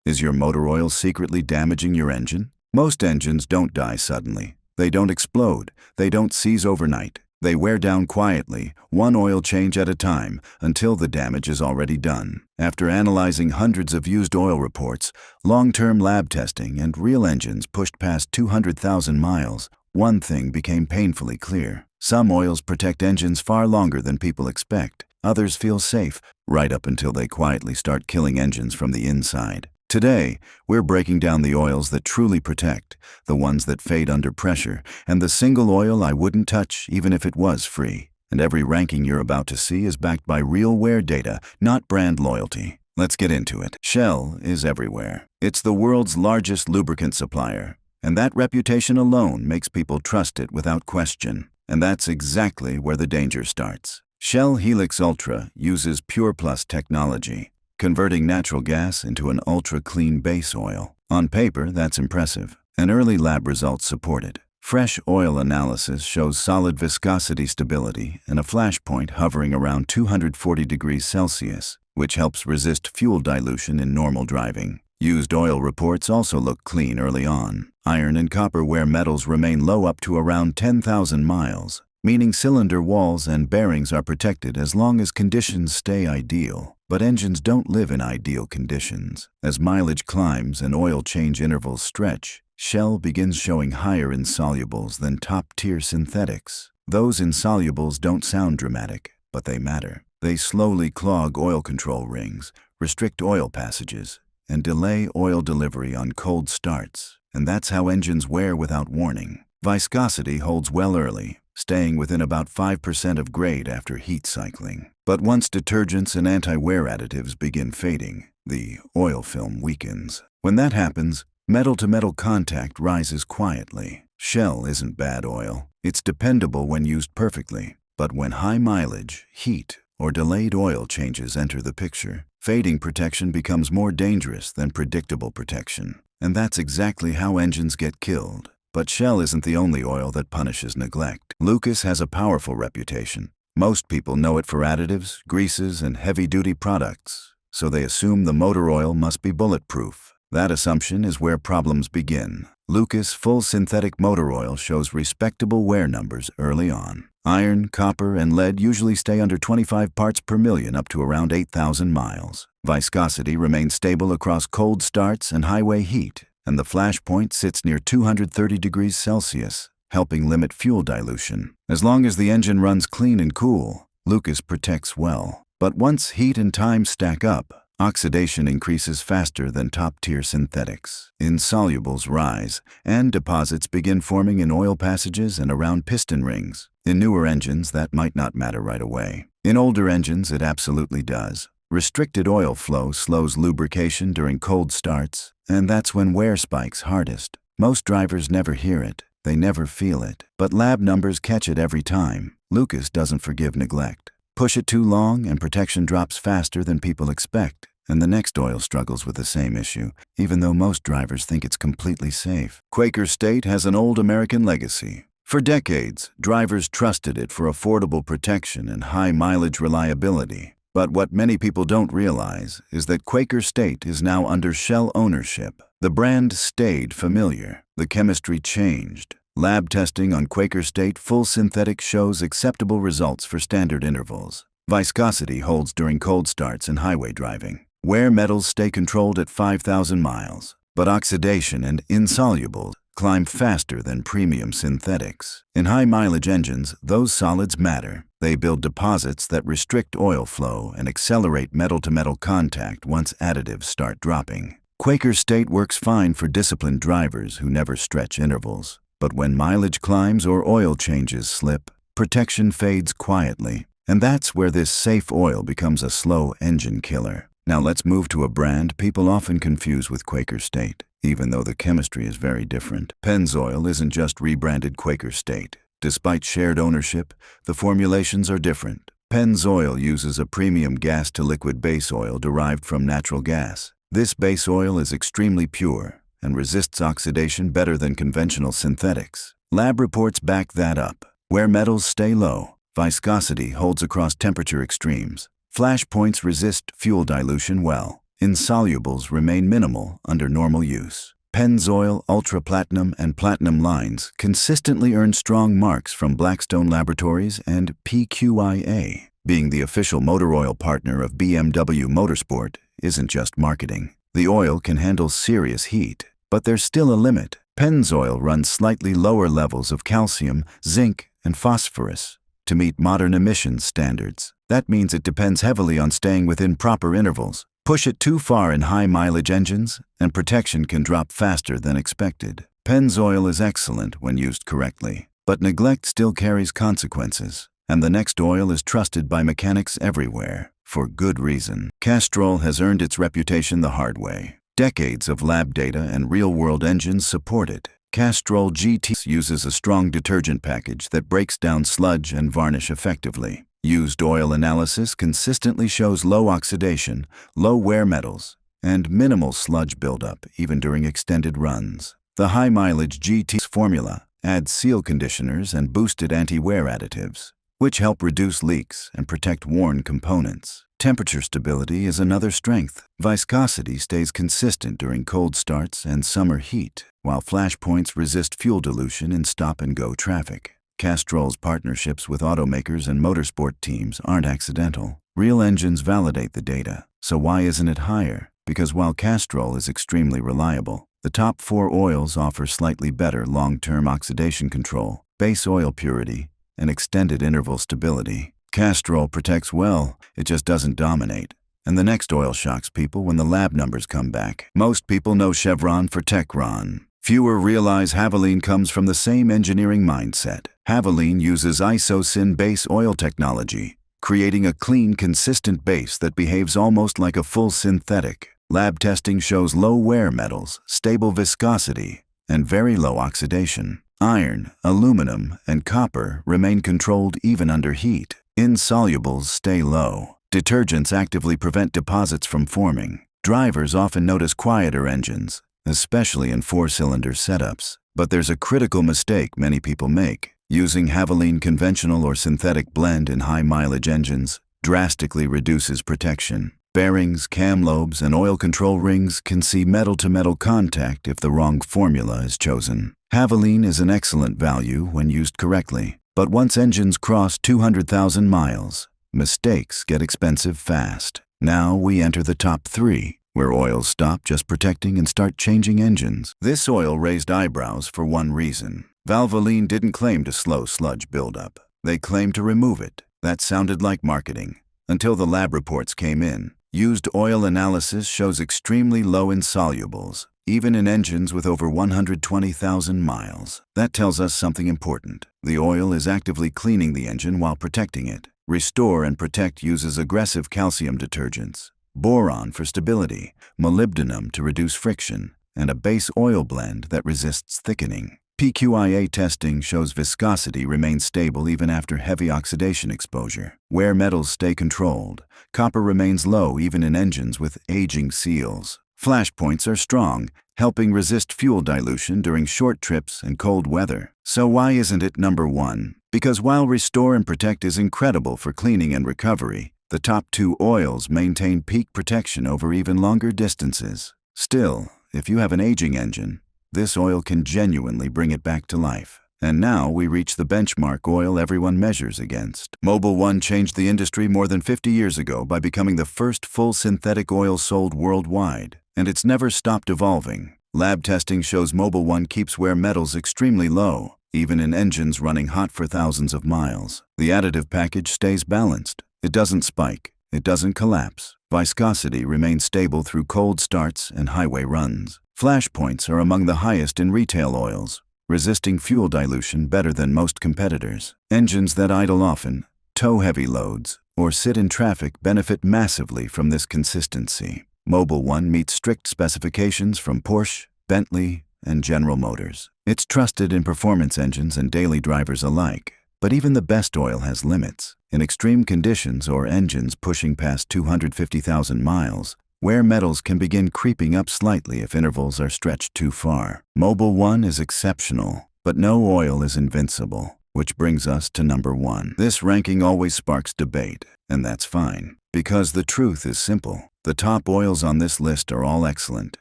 Is your motor oil secretly damaging your engine? Most engines don't die suddenly. They don't explode. They don't seize overnight. They wear down quietly, one oil change at a time, until the damage is already done. After analyzing hundreds of used oil reports, long-term lab testing, and real engines pushed past 200,000 miles, one thing became painfully clear. Some oils protect engines far longer than people expect. Others feel safe, right up until they quietly start killing engines from the inside. Today, we're breaking down the oils that truly protect, the ones that fade under pressure, and the single oil I wouldn't touch even if it was free. And every ranking you're about to see is backed by real wear data, not brand loyalty. Let's get into it. Shell is everywhere. It's the world's largest lubricant supplier, and that reputation alone makes people trust it without question. And that's exactly where the danger starts. Shell Helix Ultra uses PurePlus technology, converting natural gas into an ultra-clean base oil. On paper, that's impressive, and early lab results support it. Fresh oil analysis shows solid viscosity stability and a flash point hovering around 240 degrees Celsius, which helps resist fuel dilution in normal driving. Used oil reports also look clean early on. Iron and copper wear metals remain low up to around 10,000 miles, meaning cylinder walls and bearings are protected as long as conditions stay ideal. But engines don't live in ideal conditions. As mileage climbs and oil change intervals stretch, Shell begins showing higher insolubles than top-tier synthetics. Those insolubles don't sound dramatic, but they matter. They slowly clog oil control rings, restrict oil passages, and delay oil delivery on cold starts. And that's how engines wear without warning. Viscosity holds well early, staying within about 5% of grade after heat cycling. But once detergents and anti-wear additives begin fading, the oil film weakens. When that happens, metal-to-metal contact rises quietly. Shell isn't bad oil. It's dependable when used perfectly. But when high mileage, heat, or delayed oil changes enter the picture, fading protection becomes more dangerous than predictable protection. And that's exactly how engines get killed. But Shell isn't the only oil that punishes neglect. Lucas has a powerful reputation. Most people know it for additives, greases, and heavy-duty products, so they assume the motor oil must be bulletproof. That assumption is where problems begin. Lucas full synthetic motor oil shows respectable wear numbers early on. Iron, copper, and lead usually stay under 25 parts per million up to around 8,000 miles. Viscosity remains stable across cold starts and highway heat, and the flash point sits near 230 degrees Celsius, helping limit fuel dilution. As long as the engine runs clean and cool, Lucas protects well. But once heat and time stack up, oxidation increases faster than top-tier synthetics. Insolubles rise, and deposits begin forming in oil passages and around piston rings. In newer engines, that might not matter right away. In older engines, it absolutely does. Restricted oil flow slows lubrication during cold starts, and that's when wear spikes hardest. Most drivers never hear it. They never feel it. But lab numbers catch it every time. Lucas doesn't forgive neglect. Push it too long and protection drops faster than people expect, and the next oil struggles with the same issue, even though most drivers think it's completely safe. Quaker State has an old American legacy. For decades, drivers trusted it for affordable protection and high mileage reliability. But what many people don't realize is that Quaker State is now under Shell ownership. The brand stayed familiar. The chemistry changed. Lab testing on Quaker State full synthetic shows acceptable results for standard intervals. Viscosity holds during cold starts and highway driving. Wear metals stay controlled at 5,000 miles, but oxidation and insolubles climb faster than premium synthetics. In high-mileage engines, those solids matter. They build deposits that restrict oil flow and accelerate metal-to-metal contact once additives start dropping. Quaker State works fine for disciplined drivers who never stretch intervals. But when mileage climbs or oil changes slip, protection fades quietly. And that's where this safe oil becomes a slow engine killer. Now let's move to a brand people often confuse with Quaker State, even though the chemistry is very different. Pennzoil isn't just rebranded Quaker State. Despite shared ownership, the formulations are different. Pennzoil uses a premium gas-to-liquid base oil derived from natural gas. This base oil is extremely pure and resists oxidation better than conventional synthetics. Lab reports back that up. Where metals stay low, viscosity holds across temperature extremes. Flash points resist fuel dilution well, Insolubles remain minimal under normal use. Pennzoil Ultra Platinum and Platinum lines consistently earn strong marks from Blackstone Laboratories and PQIA. Being the official motor oil partner of BMW Motorsport isn't just marketing. The oil can handle serious heat, but there's still a limit. Pennzoil runs slightly lower levels of calcium, zinc, and phosphorus to meet modern emissions standards. That means it depends heavily on staying within proper intervals. Push it too far in high-mileage engines, and protection can drop faster than expected. Pennzoil is excellent when used correctly, but neglect still carries consequences, and the next oil is trusted by mechanics everywhere, for good reason. Castrol has earned its reputation the hard way. Decades of lab data and real-world engines support it. Castrol GT uses a strong detergent package that breaks down sludge and varnish effectively. Used oil analysis consistently shows low oxidation, low wear metals, and minimal sludge buildup even during extended runs. The high-mileage GT formula adds seal conditioners and boosted anti-wear additives, which help reduce leaks and protect worn components. Temperature stability is another strength. Viscosity stays consistent during cold starts and summer heat, while flashpoints resist fuel dilution in stop-and-go traffic. Castrol's partnerships with automakers and motorsport teams aren't accidental. Real engines validate the data. So why isn't it higher? Because while Castrol is extremely reliable, the top 4 oils offer slightly better long-term oxidation control, base oil purity, and extended interval stability. Castrol protects well, it just doesn't dominate. And the next oil shocks people when the lab numbers come back. Most people know Chevron for Techron. Fewer realize Havoline comes from the same engineering mindset. Havoline uses IsoSyn base oil technology, creating a clean, consistent base that behaves almost like a full synthetic. Lab testing shows low wear metals, stable viscosity, and very low oxidation. Iron, aluminum, and copper remain controlled even under heat. Insolubles stay low. Detergents actively prevent deposits from forming. Drivers often notice quieter engines, especially in 4-cylinder setups. But there's a critical mistake many people make. Using Havoline conventional or synthetic blend in high-mileage engines drastically reduces protection. Bearings, cam lobes, and oil control rings can see metal-to-metal contact if the wrong formula is chosen. Havoline is an excellent value when used correctly, but once engines cross 200,000 miles, mistakes get expensive fast. Now we enter the top 3, where oils stop just protecting and start changing engines. This oil raised eyebrows for one reason. Valvoline didn't claim to slow sludge buildup. They claimed to remove it. That sounded like marketing, until the lab reports came in. Used oil analysis shows extremely low insolubles, even in engines with over 120,000 miles. That tells us something important. The oil is actively cleaning the engine while protecting it. Restore and Protect uses aggressive calcium detergents, boron for stability, molybdenum to reduce friction, and a base oil blend that resists thickening. PQIA testing shows viscosity remains stable even after heavy oxidation exposure. Wear metals stay controlled. Copper remains low even in engines with aging seals. Flashpoints are strong, helping resist fuel dilution during short trips and cold weather. So why isn't it number 1? Because while Restore and Protect is incredible for cleaning and recovery, the top 2 oils maintain peak protection over even longer distances. Still, if you have an aging engine, this oil can genuinely bring it back to life. And now we reach the benchmark oil everyone measures against. Mobil 1 changed the industry more than 50 years ago by becoming the first full synthetic oil sold worldwide. And it's never stopped evolving. Lab testing shows Mobil 1 keeps wear metals extremely low, even in engines running hot for thousands of miles. The additive package stays balanced. It doesn't spike. It doesn't collapse. Viscosity remains stable through cold starts and highway runs. Flashpoints are among the highest in retail oils, resisting fuel dilution better than most competitors. Engines that idle often, tow heavy loads, or sit in traffic benefit massively from this consistency. Mobil 1 meets strict specifications from Porsche, Bentley, and General Motors. It's trusted in performance engines and daily drivers alike. But even the best oil has limits. In extreme conditions or engines pushing past 250,000 miles, wear metals can begin creeping up slightly if intervals are stretched too far. Mobil 1 is exceptional, but no oil is invincible, which brings us to number 1. This ranking always sparks debate, and that's fine, because the truth is simple. The top oils on this list are all excellent.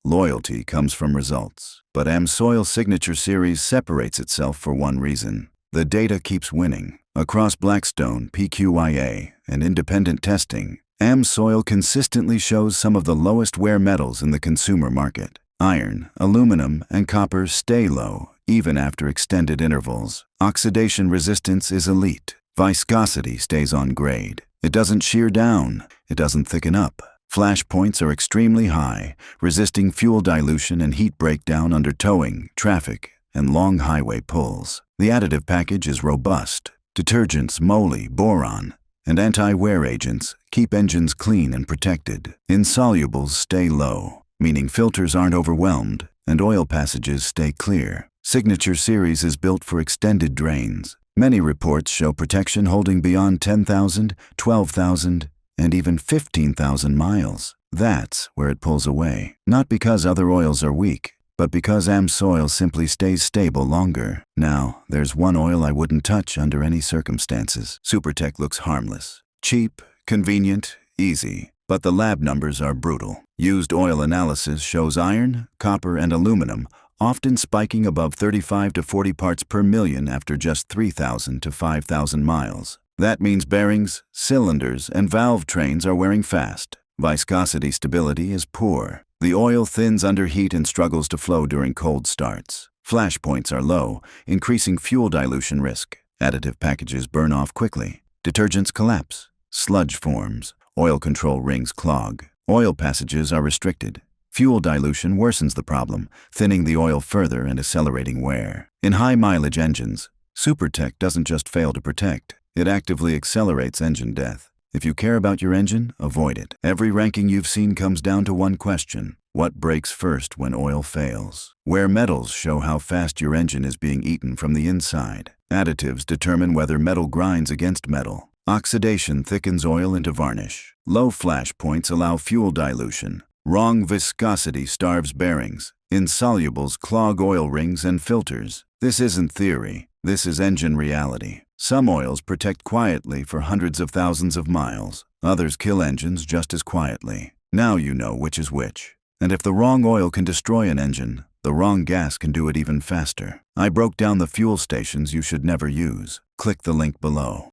Loyalty comes from results. But AMSOIL Signature Series separates itself for one reason. The data keeps winning. Across Blackstone, PQIA, and independent testing, AMSOIL consistently shows some of the lowest wear metals in the consumer market. Iron, aluminum, and copper stay low, even after extended intervals. Oxidation resistance is elite. Viscosity stays on grade. It doesn't shear down. It doesn't thicken up. Flash points are extremely high, resisting fuel dilution and heat breakdown under towing, traffic, and long highway pulls. The additive package is robust. Detergents, moly, boron, and anti-wear agents keep engines clean and protected. Insolubles stay low, meaning filters aren't overwhelmed, and oil passages stay clear. Signature Series is built for extended drains. Many reports show protection holding beyond 10,000, 12,000, and even 15,000 miles. That's where it pulls away. Not because other oils are weak, but because AMSOIL simply stays stable longer. Now, there's one oil I wouldn't touch under any circumstances. Supertech looks harmless. Cheap, convenient, easy. But the lab numbers are brutal. Used oil analysis shows iron, copper, and aluminum often spiking above 35 to 40 parts per million after just 3,000 to 5,000 miles. That means bearings, cylinders, and valve trains are wearing fast. Viscosity stability is poor. The oil thins under heat and struggles to flow during cold starts. Flash points are low, increasing fuel dilution risk. Additive packages burn off quickly. Detergents collapse. Sludge forms. Oil control rings clog. Oil passages are restricted. Fuel dilution worsens the problem, thinning the oil further and accelerating wear. In high-mileage engines, Supertech doesn't just fail to protect. It actively accelerates engine death. If you care about your engine, avoid it. Every ranking you've seen comes down to one question. What breaks first when oil fails? Wear metals show how fast your engine is being eaten from the inside. Additives determine whether metal grinds against metal. Oxidation thickens oil into varnish. Low flash points allow fuel dilution. Wrong viscosity starves bearings. Insolubles clog oil rings and filters. This isn't theory. This is engine reality. Some oils protect quietly for hundreds of thousands of miles. Others kill engines just as quietly. Now you know which is which. And if the wrong oil can destroy an engine, the wrong gas can do it even faster. I broke down the fuel stations you should never use. Click the link below.